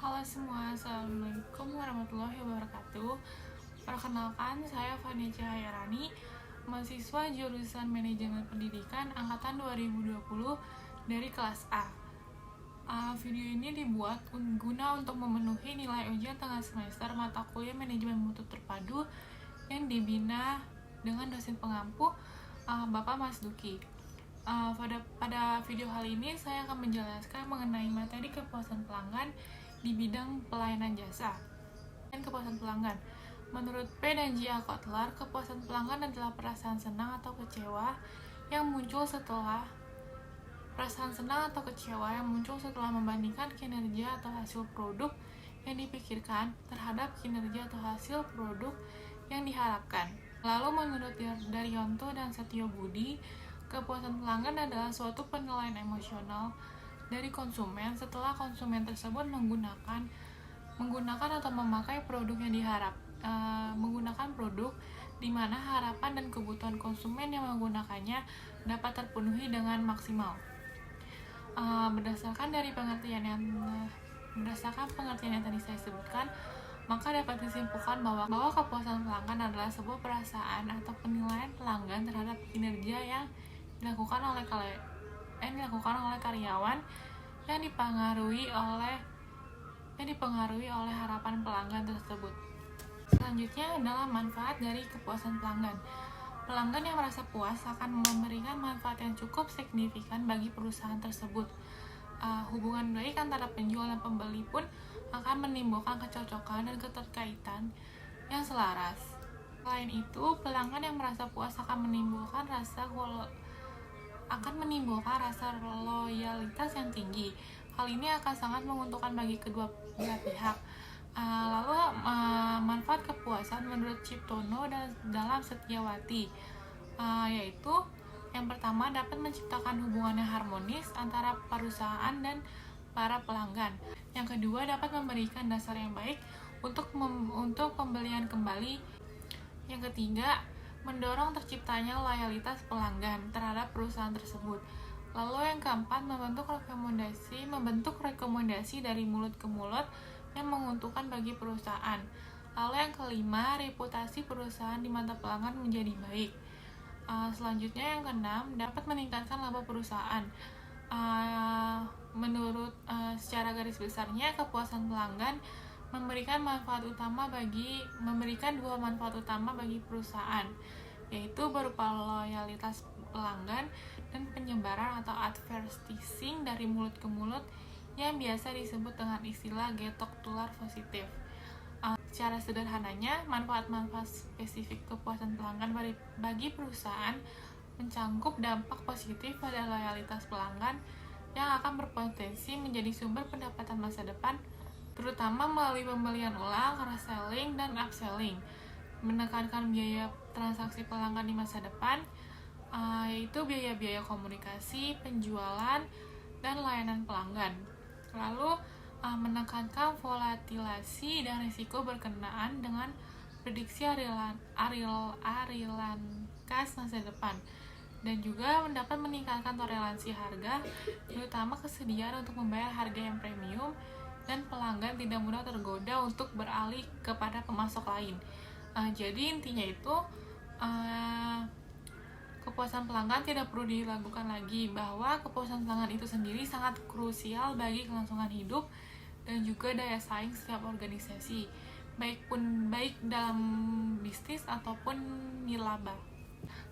Halo semua, Assalamualaikum warahmatullahi wabarakatuh. Perkenalkan, saya Fania Cahyarani, mahasiswa jurusan Manajemen Pendidikan Angkatan 2020 dari kelas A. Video ini dibuat guna untuk memenuhi nilai ujian tengah semester mata kuliah Manajemen Mutu Terpadu yang dibina dengan dosen pengampu Bapak Mas Duki. Pada video kali ini saya akan menjelaskan mengenai materi kepuasan pelanggan di bidang pelayanan jasa dan kepuasan pelanggan. Menurut P dan J. Kotler, kepuasan pelanggan adalah perasaan senang atau kecewa yang muncul setelah membandingkan kinerja atau hasil produk yang dipikirkan terhadap kinerja atau hasil produk yang diharapkan. Lalu menurut Daryanto dan Setio Budi, kepuasan pelanggan adalah suatu penilaian emosional dari konsumen setelah konsumen tersebut menggunakan atau memakai produk yang menggunakan produk di mana harapan dan kebutuhan konsumen yang menggunakannya dapat terpenuhi dengan maksimal. Berdasarkan pengertian yang tadi saya sebutkan, maka dapat disimpulkan bahwa kepuasan pelanggan adalah sebuah perasaan atau penilaian pelanggan terhadap kinerja yang dilakukan oleh karyawan yang dipengaruhi oleh harapan pelanggan tersebut. Selanjutnya adalah manfaat dari kepuasan pelanggan. Pelanggan yang merasa puas akan memberikan manfaat yang cukup signifikan bagi perusahaan tersebut. Hubungan baik antara penjual dan pembeli pun akan menimbulkan kecocokan dan keterkaitan yang selaras. Selain itu, pelanggan yang merasa puas akan menimbulkan rasa loyalitas yang tinggi. Hal ini akan sangat menguntungkan bagi kedua belah pihak. Lalu manfaat kepuasan menurut Ciptono dalam Setiawati, yaitu yang pertama dapat menciptakan hubungan yang harmonis antara perusahaan dan para pelanggan. Yang kedua dapat memberikan dasar yang baik untuk pembelian kembali. Yang ketiga, mendorong terciptanya loyalitas pelanggan terhadap perusahaan tersebut. Lalu yang keempat, membentuk rekomendasi dari mulut ke mulut yang menguntungkan bagi perusahaan. Lalu yang kelima, reputasi perusahaan di mata pelanggan menjadi baik. Selanjutnya yang keenam, dapat meningkatkan laba perusahaan. Secara garis besarnya, kepuasan pelanggan memberikan dua manfaat utama bagi perusahaan, yaitu berupa loyalitas pelanggan dan penyebaran atau advertising dari mulut ke mulut yang biasa disebut dengan istilah getok tular positif. Secara sederhananya, manfaat-manfaat spesifik kepuasan pelanggan bagi perusahaan mencangkup dampak positif pada loyalitas pelanggan yang akan berpotensi menjadi sumber pendapatan masa depan, terutama melalui pembelian ulang, cross-selling, dan upselling, menekankan biaya transaksi pelanggan di masa depan, yaitu biaya-biaya komunikasi, penjualan, dan layanan pelanggan. Lalu, menekankan volatilasi dan risiko berkenaan dengan prediksi harian kas masa depan, dan juga dapat meningkatkan toleransi harga, terutama kesediaan untuk membayar harga yang premium, dan pelanggan tidak mudah tergoda untuk beralih kepada pemasok lain. Jadi intinya itu, kepuasan pelanggan tidak perlu diragukan lagi bahwa kepuasan pelanggan itu sendiri sangat krusial bagi kelangsungan hidup dan juga daya saing setiap organisasi, baik dalam bisnis ataupun nirlaba.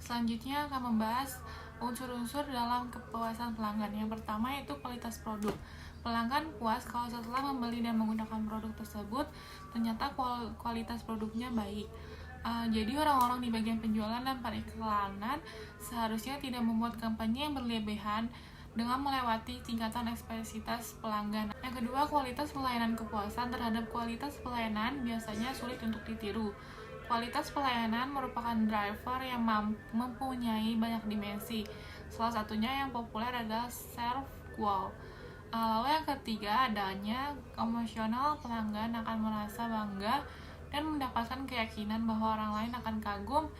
Selanjutnya akan membahas unsur-unsur dalam kepuasan pelanggan. Yang pertama yaitu kualitas produk. Pelanggan puas kalau setelah membeli dan menggunakan produk tersebut ternyata kualitas produknya baik. Jadi orang-orang di bagian penjualan dan periklanan seharusnya tidak membuat kampanye yang berlebihan dengan melewati tingkatan ekspektasitas pelanggan. Yang kedua, kualitas pelayanan. Kepuasan terhadap kualitas pelayanan biasanya sulit untuk ditiru. Kualitas pelayanan merupakan driver yang mempunyai banyak dimensi. Salah satunya yang populer adalah serve wow. Lalu yang ketiga, adanya emosional. Pelanggan akan merasa bangga dan mendapatkan keyakinan bahwa orang lain akan kagum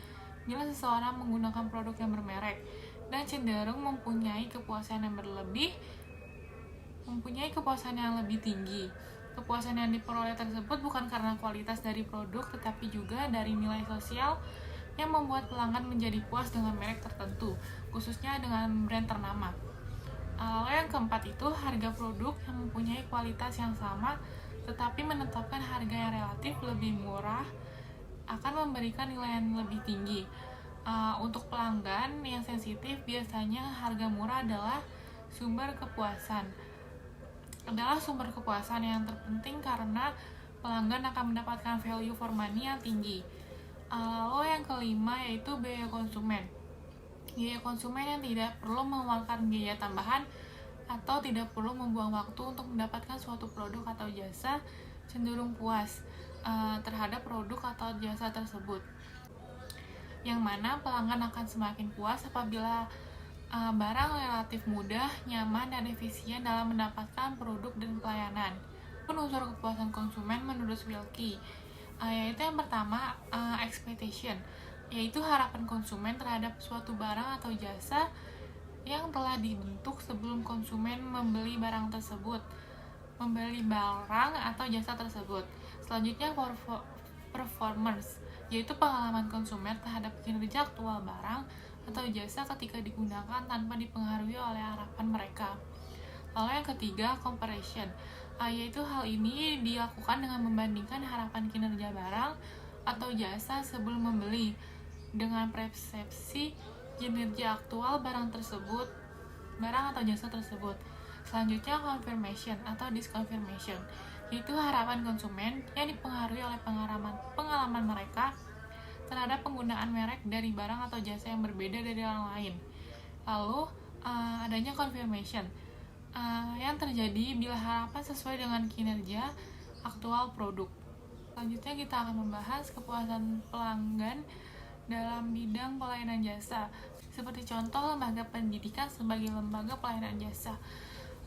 bila seseorang menggunakan produk yang bermerek, dan cenderung mempunyai kepuasan yang lebih tinggi. Kepuasan yang diperoleh tersebut bukan karena kualitas dari produk, tetapi juga dari nilai sosial yang membuat pelanggan menjadi puas dengan merek tertentu, khususnya dengan brand ternama. Lalu yang keempat itu harga produk yang mempunyai kualitas yang sama, tetapi menetapkan harga yang relatif lebih murah akan memberikan nilai yang lebih tinggi. Untuk pelanggan yang sensitif, biasanya harga murah adalah sumber kepuasan yang terpenting karena pelanggan akan mendapatkan value for money yang tinggi. Lalu yang kelima yaitu biaya konsumen. Biaya konsumen yang tidak perlu mengeluarkan biaya tambahan atau tidak perlu membuang waktu untuk mendapatkan suatu produk atau jasa cenderung puas terhadap produk atau jasa tersebut. Yang mana pelanggan akan semakin puas apabila barang relatif mudah, nyaman, dan efisien dalam mendapatkan produk dan pelayanan. Unsur kepuasan konsumen menurut Wilkie, yaitu yang pertama, expectation, yaitu harapan konsumen terhadap suatu barang atau jasa yang telah dibentuk sebelum konsumen membeli barang atau jasa tersebut. Selanjutnya, performance, yaitu pengalaman konsumen terhadap kinerja aktual barang atau jasa ketika digunakan tanpa dipengaruhi oleh harapan mereka. Lalu yang ketiga, comparison, yaitu hal ini dilakukan dengan membandingkan harapan kinerja barang atau jasa sebelum membeli dengan persepsi kinerja aktual barang atau jasa tersebut. Selanjutnya, confirmation atau disconfirmation, yaitu harapan konsumen yang dipengaruhi oleh pengalaman mereka terhadap penggunaan merek dari barang atau jasa yang berbeda dari orang lain. Lalu, adanya confirmation yang terjadi bila harapan sesuai dengan kinerja aktual produk. Selanjutnya kita akan membahas kepuasan pelanggan dalam bidang pelayanan jasa. Seperti contoh lembaga pendidikan sebagai lembaga pelayanan jasa.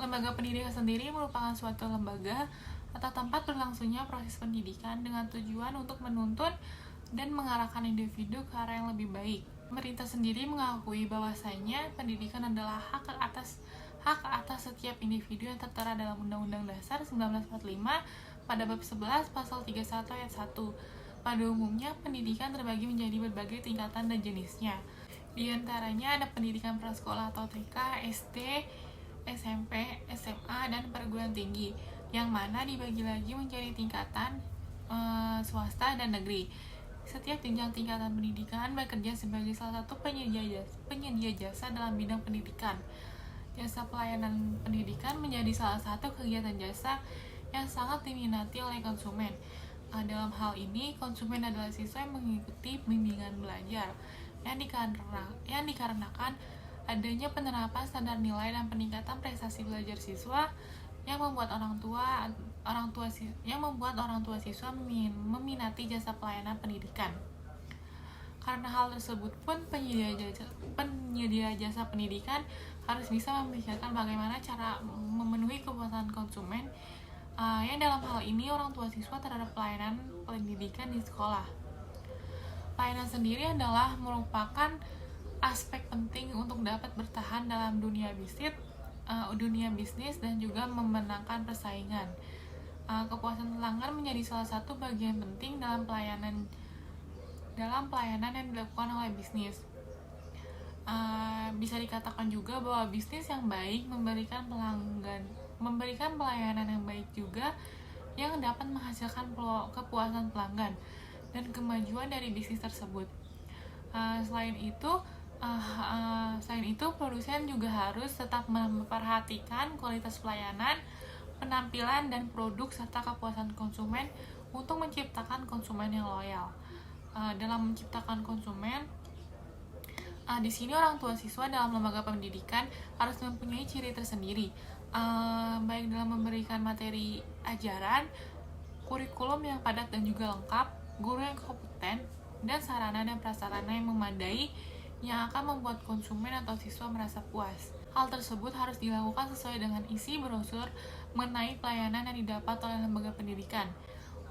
Lembaga pendidikan sendiri merupakan suatu lembaga atau tempat berlangsungnya proses pendidikan dengan tujuan untuk menuntun dan mengarahkan individu ke arah yang lebih baik. Pemerintah sendiri mengakui bahwasanya pendidikan adalah hak atas setiap individu yang tertera dalam Undang-Undang Dasar 1945 pada bab 11 pasal 31 ayat 1. Pada umumnya, pendidikan terbagi menjadi berbagai tingkatan dan jenisnya. Di antaranya ada pendidikan prasekolah atau TK, SD, SMP, SMA, dan perguruan tinggi, yang mana dibagi lagi menjadi tingkatan swasta dan negeri. Setiap jenjang tingkatan pendidikan bekerja sebagai salah satu penyedia jasa dalam bidang pendidikan. Jasa pelayanan pendidikan menjadi salah satu kegiatan jasa yang sangat diminati oleh konsumen. Dalam hal ini, konsumen adalah siswa yang mengikuti bimbingan belajar yang dikarenakan adanya penerapan standar nilai dan peningkatan prestasi belajar siswa yang membuat orang tua siswa meminati jasa pelayanan pendidikan. Karena hal tersebut pun penyedia jasa pendidikan harus bisa memikirkan bagaimana cara memenuhi kebutuhan konsumen, yang dalam hal ini orang tua siswa terhadap pelayanan pendidikan di sekolah. Pelayanan sendiri adalah merupakan aspek penting untuk dapat bertahan dalam dunia bisnis dan juga memenangkan persaingan. Kepuasan pelanggan menjadi salah satu bagian penting dalam pelayanan yang dilakukan oleh bisnis. Bisa dikatakan juga bahwa bisnis yang baik memberikan pelayanan yang baik juga yang dapat menghasilkan kepuasan pelanggan dan kemajuan dari bisnis tersebut. Selain itu, produsen juga harus tetap memperhatikan kualitas pelayanan, penampilan, dan produk serta kepuasan konsumen untuk menciptakan konsumen yang loyal. Dalam menciptakan konsumen, di sini orang tua siswa dalam lembaga pendidikan harus mempunyai ciri tersendiri, baik dalam memberikan materi ajaran, kurikulum yang padat dan juga lengkap, guru yang kompeten, dan sarana dan prasarana yang memadai yang akan membuat konsumen atau siswa merasa puas. Hal tersebut harus dilakukan sesuai dengan isi brosur mengenai pelayanan yang didapat oleh lembaga pendidikan.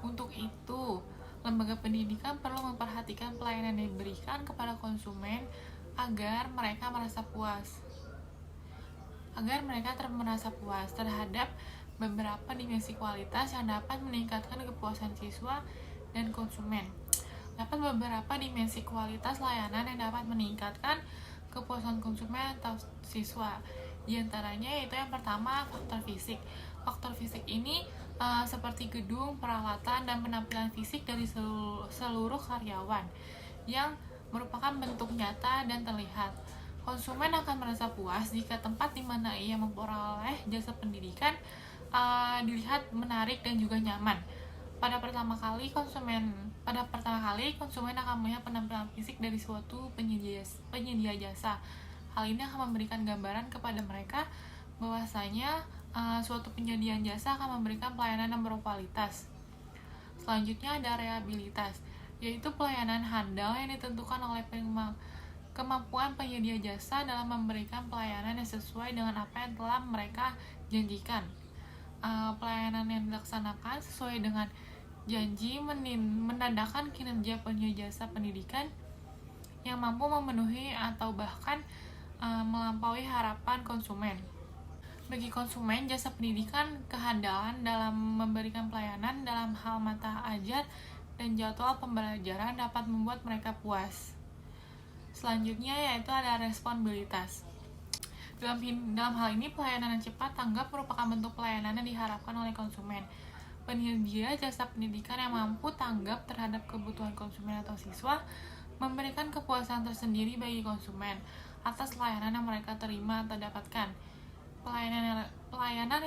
Untuk itu, lembaga pendidikan perlu memperhatikan pelayanan yang diberikan kepada konsumen agar mereka merasa puas terhadap beberapa dimensi kualitas yang dapat meningkatkan kepuasan siswa dan konsumen. Dapat beberapa dimensi kualitas layanan yang dapat meningkatkan kepuasan konsumen atau siswa. Di antaranya yaitu yang pertama, faktor fisik. Faktor fisik ini seperti gedung, peralatan, dan penampilan fisik dari seluruh karyawan yang merupakan bentuk nyata dan terlihat. Konsumen akan merasa puas jika tempat di mana ia memperoleh jasa pendidikan dilihat menarik dan juga nyaman. Pada pertama kali konsumen akan melihat penampilan fisik dari suatu penyedia jasa. Hal ini akan memberikan gambaran kepada mereka bahwasanya suatu penyediaan jasa akan memberikan pelayanan yang berkualitas. Selanjutnya ada reliabilitas, yaitu pelayanan handal yang ditentukan oleh kemampuan penyedia jasa dalam memberikan pelayanan yang sesuai dengan apa yang telah mereka janjikan. Pelayanan yang dilaksanakan sesuai dengan janji menandakan kinerja penyedia jasa pendidikan yang mampu memenuhi atau bahkan melampaui harapan konsumen. Bagi konsumen, jasa pendidikan kehandalan dalam memberikan pelayanan dalam hal mata ajar dan jadwal pembelajaran dapat membuat mereka puas. Selanjutnya yaitu ada responsibilitas. Dalam hal ini, pelayanan yang cepat tanggap merupakan bentuk pelayanan yang diharapkan oleh konsumen. Penyedia jasa pendidikan yang mampu tanggap terhadap kebutuhan konsumen atau siswa memberikan kepuasan tersendiri bagi konsumen atas layanan yang mereka terima atau dapatkan. Pelayanan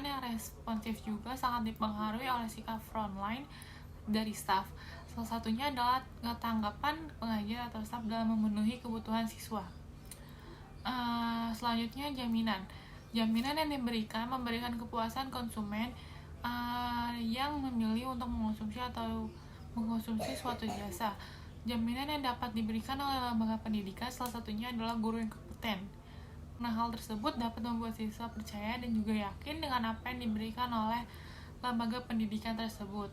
yang responsif juga sangat dipengaruhi oleh sikap frontline dari staf. Salah satunya adalah tanggapan pengajar atau staf dalam memenuhi kebutuhan siswa. Selanjutnya jaminan yang memberikan kepuasan konsumen yang memilih untuk mengkonsumsi suatu jasa. Jaminan yang dapat diberikan oleh lembaga pendidikan salah satunya adalah guru yang kompeten. Nah, hal tersebut dapat membuat siswa percaya dan juga yakin dengan apa yang diberikan oleh lembaga pendidikan tersebut.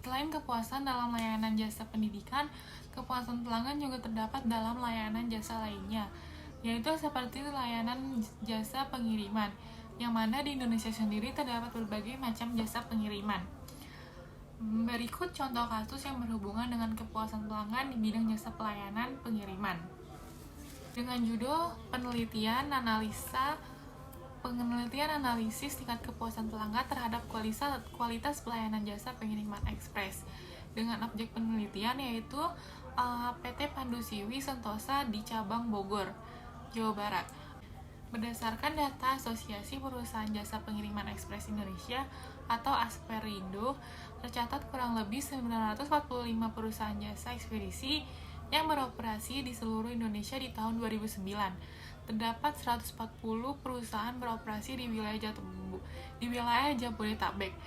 Selain kepuasan dalam layanan jasa pendidikan, kepuasan pelanggan juga terdapat dalam layanan jasa lainnya, yaitu seperti layanan jasa pengiriman, yang mana di Indonesia sendiri terdapat berbagai macam jasa pengiriman. Berikut contoh kasus yang berhubungan dengan kepuasan pelanggan di bidang jasa pelayanan pengiriman. Dengan judul penelitian analisis tingkat kepuasan pelanggan terhadap kualitas pelayanan jasa pengiriman ekspres. Dengan objek penelitian yaitu PT Pandusiwi Sentosa di cabang Bogor, Jawa Barat. Berdasarkan data Asosiasi Perusahaan Jasa Pengiriman Ekspres Indonesia atau Asperindo, tercatat kurang lebih 945 perusahaan jasa ekspedisi yang beroperasi di seluruh Indonesia di tahun 2009. Terdapat 140 perusahaan beroperasi di wilayah Jabodetabek.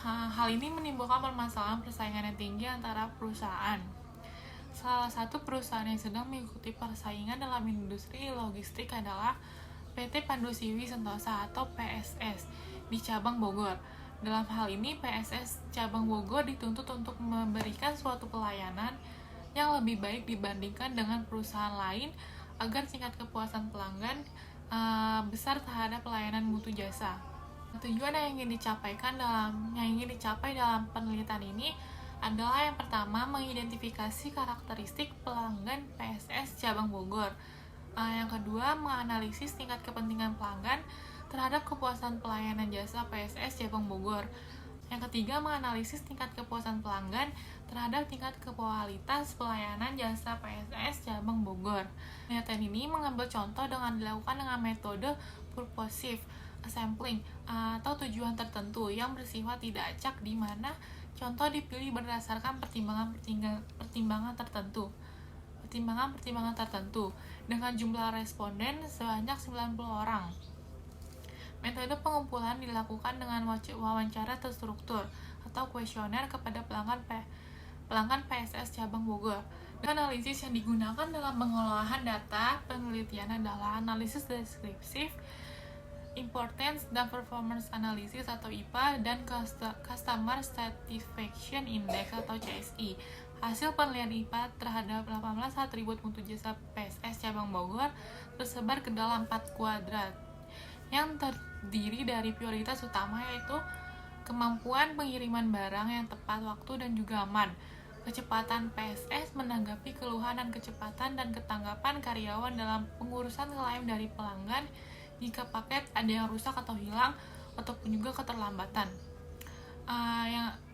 Hal ini menimbulkan permasalahan persaingan yang tinggi antara perusahaan. Salah satu perusahaan yang sedang mengikuti persaingan dalam industri logistik adalah PT Pandusiwi Sentosa atau PSS di cabang Bogor. Dalam hal ini, PSS cabang Bogor dituntut untuk memberikan suatu pelayanan yang lebih baik dibandingkan dengan perusahaan lain agar tingkat kepuasan pelanggan besar terhadap pelayanan mutu jasa. Tujuan yang ingin dicapai dalam penelitian ini adalah yang pertama, mengidentifikasi karakteristik pelanggan PSS cabang Bogor. Yang kedua, menganalisis tingkat kepentingan pelanggan terhadap kepuasan pelayanan jasa PSS cabang Bogor. Yang ketiga, menganalisis tingkat kepuasan pelanggan terhadap tingkat kualitas pelayanan jasa PSS cabang Bogor. Penelitian ini mengambil contoh dengan dilakukan dengan metode purposive sampling atau tujuan tertentu yang bersifat tidak acak, di mana contoh dipilih berdasarkan pertimbangan tertentu dengan jumlah responden sebanyak 90 orang. Metode pengumpulan dilakukan dengan wawancara terstruktur atau kuesioner kepada pelanggan PSS cabang Bogor. Analisis yang digunakan dalam pengolahan data penelitian adalah analisis deskriptif, Importance dan Performance Analysis atau IPA, dan Customer Satisfaction Index atau CSI. Hasil penilaian IPA terhadap 18 atribut mutu jasa PSS cabang Bogor tersebar ke dalam 4 kuadrat. yang terdiri dari prioritas utama, yaitu kemampuan pengiriman barang yang tepat waktu dan juga aman, kecepatan PSS menanggapi keluhan dan kecepatan dan ketanggapan karyawan dalam pengurusan klaim dari pelanggan jika paket ada yang rusak atau hilang, ataupun juga keterlambatan.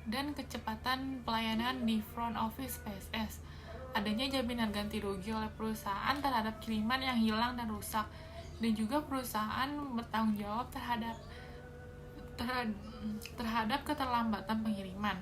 Dan kecepatan pelayanan di front office PSS. Adanya jaminan ganti rugi oleh perusahaan terhadap kiriman yang hilang dan rusak, dan juga perusahaan bertanggung jawab terhadap keterlambatan pengiriman.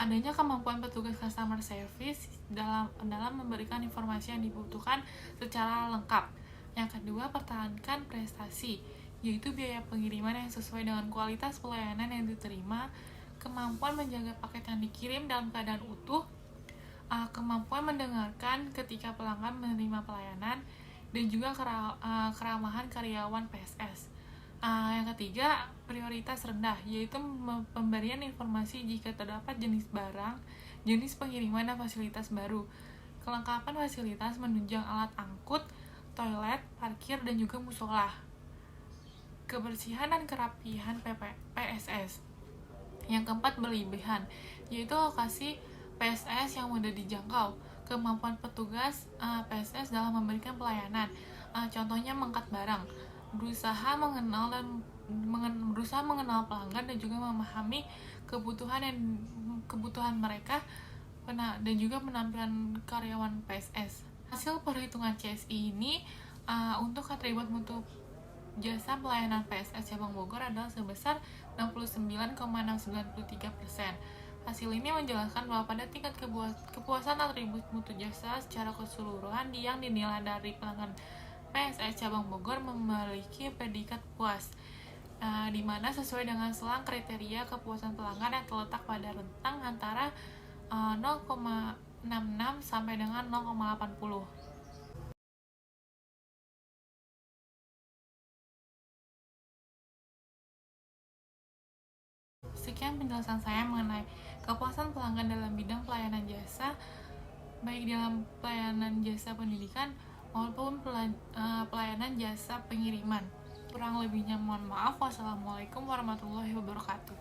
Adanya kemampuan petugas customer service dalam memberikan informasi yang dibutuhkan secara lengkap. Yang kedua, pertahankan prestasi, yaitu biaya pengiriman yang sesuai dengan kualitas pelayanan yang diterima, kemampuan menjaga paket yang dikirim dalam keadaan utuh, kemampuan mendengarkan ketika pelanggan menerima pelayanan, dan juga keramahan karyawan PSS. Yang ketiga, prioritas rendah, yaitu pemberian informasi jika terdapat jenis barang, jenis pengiriman, dan fasilitas baru. Kelengkapan fasilitas menunjang alat angkut, toilet, parkir, dan juga musola. Kebersihan dan kerapihan PSS. Yang keempat, berlebihan, yaitu lokasi PSS yang mudah dijangkau, kemampuan petugas PSS dalam memberikan pelayanan, contohnya mengangkat barang, berusaha mengenal pelanggan dan juga memahami kebutuhan mereka, dan juga penampilan karyawan PSS. Hasil perhitungan CSI ini untuk atribut mutu jasa pelayanan PSS Cabang Bogor adalah sebesar 69,693%. Hasil ini menjelaskan bahwa pada tingkat kepuasan atribut mutu jasa secara keseluruhan yang dinilai dari pelanggan PSS Cabang Bogor memiliki predikat puas, di mana sesuai dengan selang kriteria kepuasan pelanggan yang terletak pada rentang antara 0,66 sampai dengan 0,80. Sekian penjelasan saya mengenai kepuasan pelanggan dalam bidang pelayanan jasa, baik dalam pelayanan jasa pendidikan maupun pelayanan jasa pengiriman. Kurang lebihnya mohon maaf. Wassalamualaikum warahmatullahi wabarakatuh.